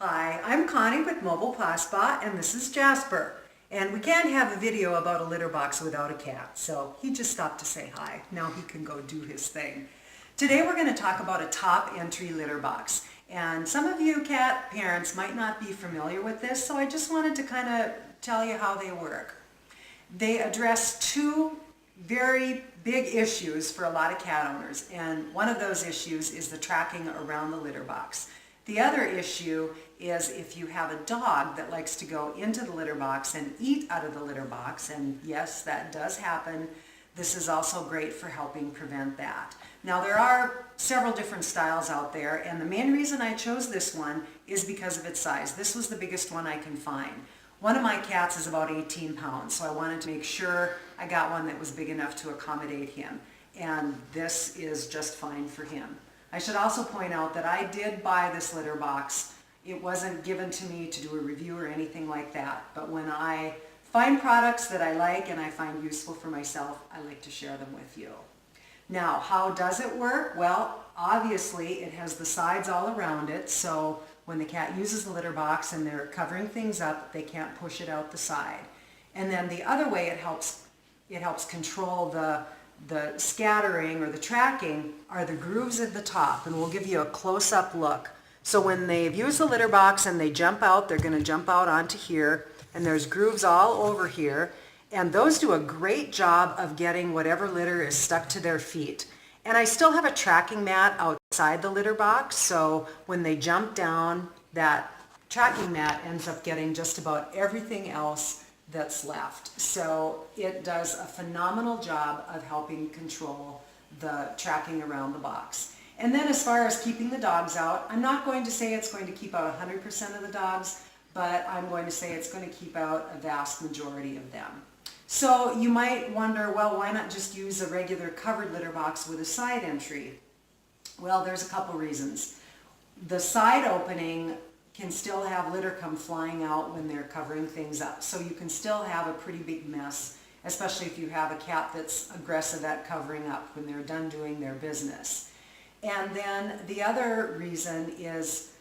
Hi, I'm Connie with Mobile Spa, and this is Jasper. And we can't have a video about a litter box without a cat, so he just stopped to say hi. Now he can go do his thing. Today we're going to talk about a top entry litter box. And some of you cat parents might not be familiar with this, so I just wanted to kind of tell you how they work. They address two very big issues for a lot of cat owners, and one of those issues is the tracking around the litter box. The other issue is if you have a dog that likes to go into the litter box and eat out of the litter box, and yes, that does happen, this is also great for helping prevent that. Now, there are several different styles out there, and the main reason I chose this one is because of its size. This was the biggest one I can find. One of my cats is about 18 pounds, so I wanted to make sure I got one that was big enough to accommodate him, and this is just fine for him. I should also point out that I did buy this litter box. It wasn't given to me to do a review or anything like that, but when I find products that I like and I find useful for myself, I like to share them with you. Now, how does it work? Well, obviously it has the sides all around it, so when the cat uses the litter box and they're covering things up, they can't push it out the side. And then the other way it helps control the scattering or the tracking are the grooves at the top, and we'll give you a close-up look. So when they've used the litter box and they jump out, they're going to jump out onto here, and there's grooves all over here, and those do a great job of getting whatever litter is stuck to their feet. And I still have a tracking mat outside the litter box, so when they jump down, that tracking mat ends up getting just about everything else that's left. So it does a phenomenal job of helping control the tracking around the box. And then as far as keeping the dogs out, I'm not going to say it's going to keep out 100% of the dogs, but I'm going to say it's going to keep out a vast majority of them. So you might wonder, well, why not just use a regular covered litter box with a side entry? Well, there's a couple reasons. The side opening can still have litter come flying out when they're covering things up. So you can still have a pretty big mess, especially if you have a cat that's aggressive at covering up when they're done doing their business. And then the other reason is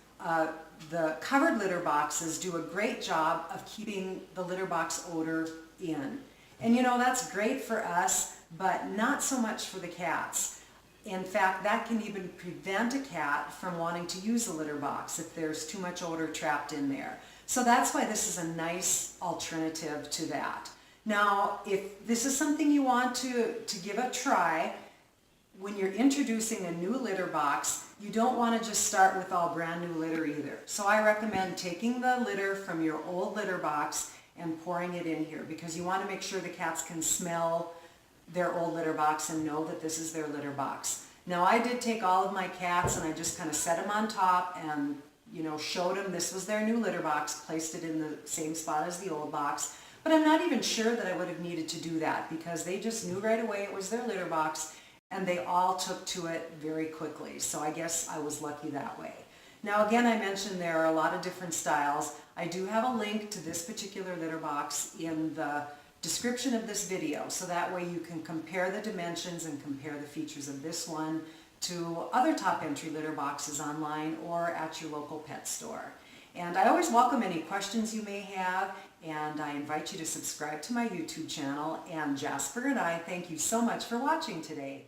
the covered litter boxes do a great job of keeping the litter box odor in. And you know, that's great for us, but not so much for the cats. In fact, that can even prevent a cat from wanting to use the litter box if there's too much odor trapped in there. So that's why this is a nice alternative to that. Now, if this is something you want to give a try, when you're introducing a new litter box, you don't want to just start with all brand new litter either. So I recommend taking the litter from your old litter box and pouring it in here, because you want to make sure the cats can smell their old litter box and know that this is their litter box. Now, I did take all of my cats and I just kind of set them on top and, you know, showed them this was their new litter box, placed it in the same spot as the old box. But I'm not even sure that I would have needed to do that, because they just knew right away it was their litter box and they all took to it very quickly. So I guess I was lucky that way. Now, again, I mentioned there are a lot of different styles. I do have a link to this particular litter box in the description of this video, so that way you can compare the dimensions and compare the features of this one to other top entry litter boxes online or at your local pet store. And I always welcome any questions you may have, and I invite you to subscribe to my YouTube channel. And Jasper and I thank you so much for watching today.